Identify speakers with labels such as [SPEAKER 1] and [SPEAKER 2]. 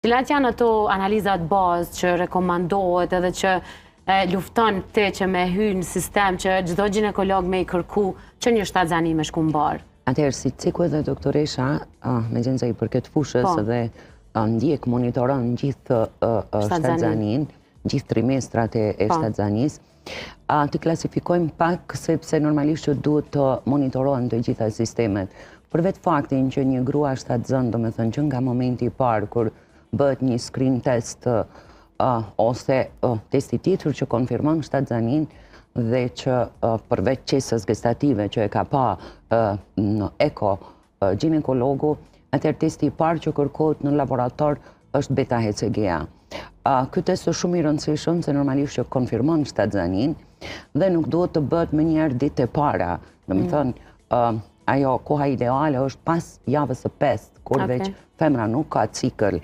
[SPEAKER 1] Cilat janë ato analizat bazë që rekomandohet edhe që lufton ti që me hy në sistem që çdo ginekolog me i kërku që një shtatzani me shku mbar?
[SPEAKER 2] Atëherë, si ciku edhe doktoresha, me gjënë i përket fushës dhe ndjek monitoron gjithë shtatzanin, gjithë trimestrat e shtatzanis, të klasifikojmë pak sepse normalisht që duhet të monitorohen të gjitha sistemet. Për vetë faktin që një grua shtatzën, do me thënë që nga momenti i parë, kur bëhet një screen test ose testi tjetër që konfirmon shtatzanin dhe që përveç qesës gestative që e ka pa në eko ginekologu, atëherë testi i parë që kërkohet në laborator është beta-HCG-a. Ky test është shumë i rëndësishëm se normalisht që konfirmon shtatzanin dhe nuk duhet të bëhet me njerë ditë e para. Do me thënë, ajo koha ideale është pas javës së 5, kur veç femra nuk ka cikël